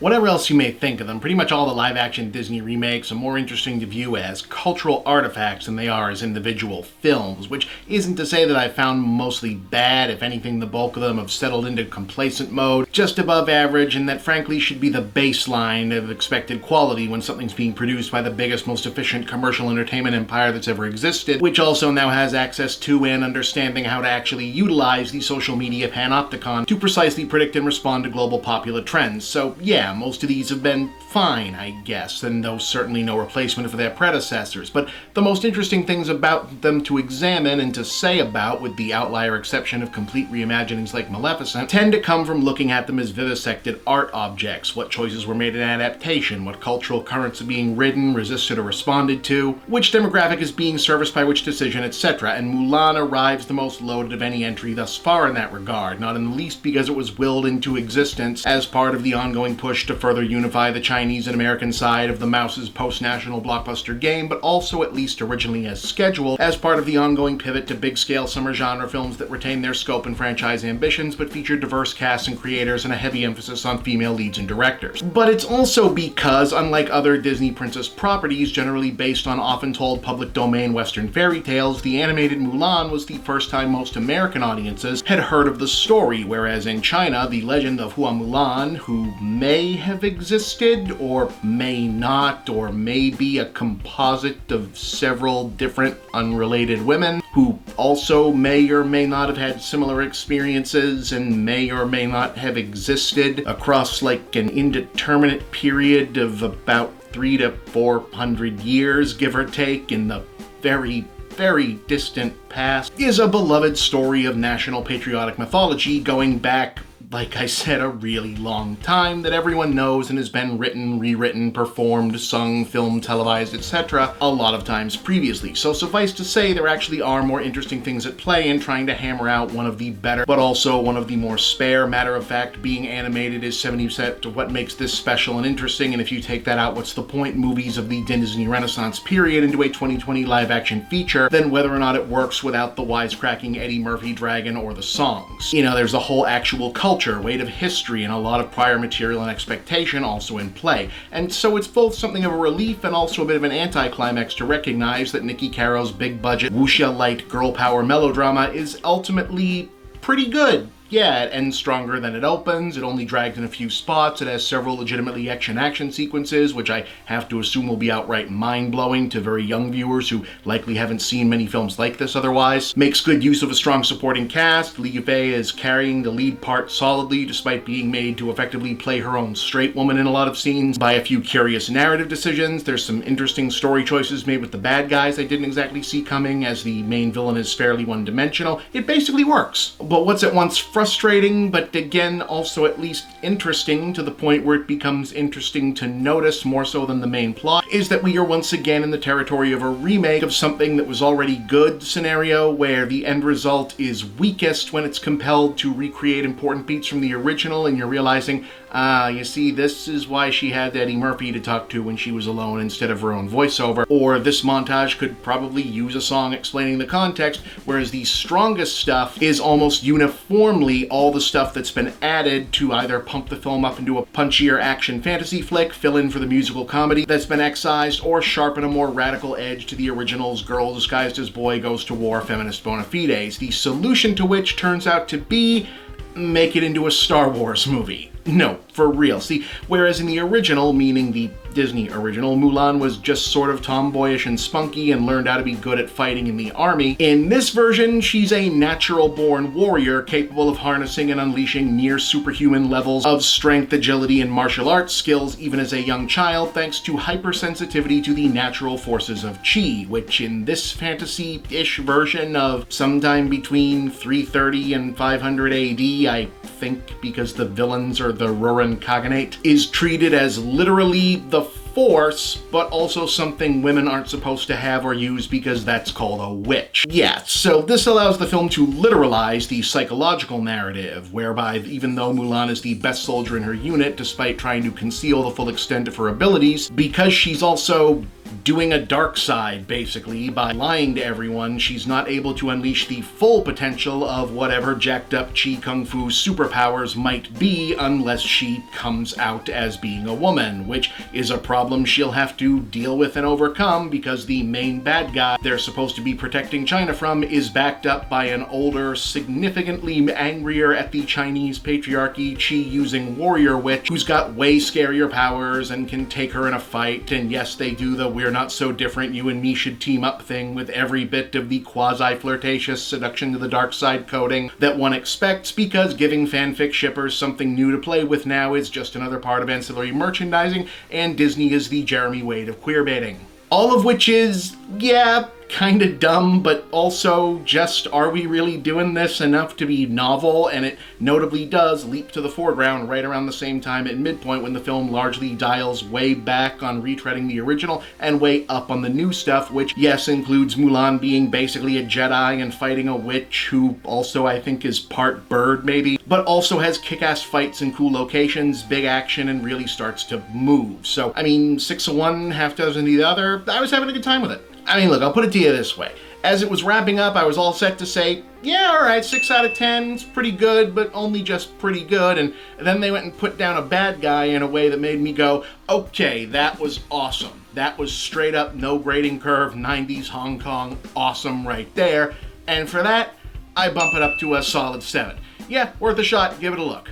Whatever else you may think of them, pretty much all the live-action Disney remakes are more interesting to view as cultural artifacts than they are as individual films, which isn't to say that I found mostly bad. If anything, the bulk of them have settled into complacent mode, just above average, and that frankly should be the baseline of expected quality when something's being produced by the biggest, most efficient commercial entertainment empire that's ever existed, which also now has access to and understanding how to actually utilize the social media panopticon to precisely predict and respond to global popular trends. So yeah, most of these have been fine, I guess, and though certainly no replacement for their predecessors. But the most interesting things about them to examine and to say about, with the outlier exception of complete reimaginings like Maleficent, tend to come from looking at them as vivisected art objects. What choices were made in adaptation, what cultural currents are being ridden, resisted, or responded to, which demographic is being serviced by which decision, etc. And Mulan arrives the most loaded of any entry thus far in that regard, not in the least because it was willed into existence as part of the ongoing push to further unify the Chinese and American side of the Mouse's post-national blockbuster game, but also, at least originally as scheduled, as part of the ongoing pivot to big-scale summer genre films that retain their scope and franchise ambitions, but feature diverse casts and creators and a heavy emphasis on female leads and directors. But it's also because, unlike other Disney princess properties generally based on often told public domain Western fairy tales, the animated Mulan was the first time most American audiences had heard of the story, whereas in China, the legend of Hua Mulan, who may have existed, or may not, or may be a composite of several different unrelated women, who also may or may not have had similar experiences and may or may not have existed across like an indeterminate period of about 300 to 400 years, give or take, in the very distant past, is a beloved story of national patriotic mythology going back, like I said, a really long time, that everyone knows and has been written, rewritten, performed, sung, filmed, televised, etc. a lot of times previously. So suffice to say, there actually are more interesting things at play in trying to hammer out one of the better, but also one of the more spare, matter-of-fact, being animated is 70% of what makes this special and interesting, and if you take that out, what's the point, movies of the Disney Renaissance period into a 2020 live-action feature, than whether or not it works without the wisecracking Eddie Murphy dragon or the songs. You know, there's a whole actual culture, weight of history, and a lot of prior material and expectation also in play. And so it's both something of a relief and also a bit of an anticlimax to recognize that Nikki Caro's big-budget, Wuxia-light girl power melodrama is ultimately pretty good. Yeah, it ends stronger than it opens, it only drags in a few spots, it has several legitimately action sequences, which I have to assume will be outright mind-blowing to very young viewers who likely haven't seen many films like this otherwise. Makes good use of a strong supporting cast. Li Yufei is carrying the lead part solidly, despite being made to effectively play her own straight woman in a lot of scenes by a few curious narrative decisions. There's some interesting story choices made with the bad guys I didn't exactly see coming, as the main villain is fairly one-dimensional. It basically works. But what's at once frustrating, but again also at least interesting to the point where it becomes interesting to notice more so than the main plot, is that we are once again in the territory of a remake of something that was already good scenario, where the end result is weakest when it's compelled to recreate important beats from the original, and you're realizing, you see, this is why she had Eddie Murphy to talk to when she was alone instead of her own voiceover, or this montage could probably use a song explaining the context, whereas the strongest stuff is almost uniformly all the stuff that's been added to either pump the film up into a punchier action fantasy flick, fill in for the musical comedy that's been excised, or sharpen a more radical edge to the original's girl disguised as boy goes to war feminist bona fides, the solution to which turns out to be make it into a Star Wars movie. No, for real. See, whereas in the original, meaning the Disney original, Mulan was just sort of tomboyish and spunky and learned how to be good at fighting in the army, in this version, she's a natural-born warrior capable of harnessing and unleashing near superhuman levels of strength, agility, and martial arts skills even as a young child, thanks to hypersensitivity to the natural forces of Qi, which in this fantasy-ish version of sometime between 330 and 500 AD, I think because the villains are the Roran Khaganate, is treated as literally the force, but also something women aren't supposed to have or use because that's called a witch. Yeah, so this allows the film to literalize the psychological narrative, whereby even though Mulan is the best soldier in her unit, despite trying to conceal the full extent of her abilities, because she's also doing a dark side, basically, by lying to everyone, she's not able to unleash the full potential of whatever jacked up Chi Kung Fu superpowers might be unless she comes out as being a woman, which is a problem she'll have to deal with and overcome because the main bad guy they're supposed to be protecting China from is backed up by an older, significantly angrier at the Chinese patriarchy, Chi-using warrior witch who's got way scarier powers and can take her in a fight, and yes, they do the we're not so different, you and me should team up thing with every bit of the quasi-flirtatious seduction to the dark side coding that one expects, because giving fanfic shippers something new to play with now is just another part of ancillary merchandising, and Disney is the Jeremy Wade of queerbaiting. All of which is, yeah, kind of dumb, but also just, are we really doing this enough to be novel? And it notably does leap to the foreground right around the same time at midpoint when the film largely dials way back on retreading the original and way up on the new stuff, which, yes, includes Mulan being basically a Jedi and fighting a witch who also I think is part bird maybe, but also has kick-ass fights in cool locations, big action, and really starts to move. So, I mean, 6 of one, half dozen of the other, I was having a good time with it. I mean, look, I'll put it to you this way. As it was wrapping up, I was all set to say, yeah, alright, 6 out of 10, it's pretty good, but only just pretty good, and then they went and put down a bad guy in a way that made me go, okay, that was awesome. That was straight up, no grading curve, 90s Hong Kong, awesome right there, and for that, I bump it up to a solid 7. Yeah, worth a shot, give it a look.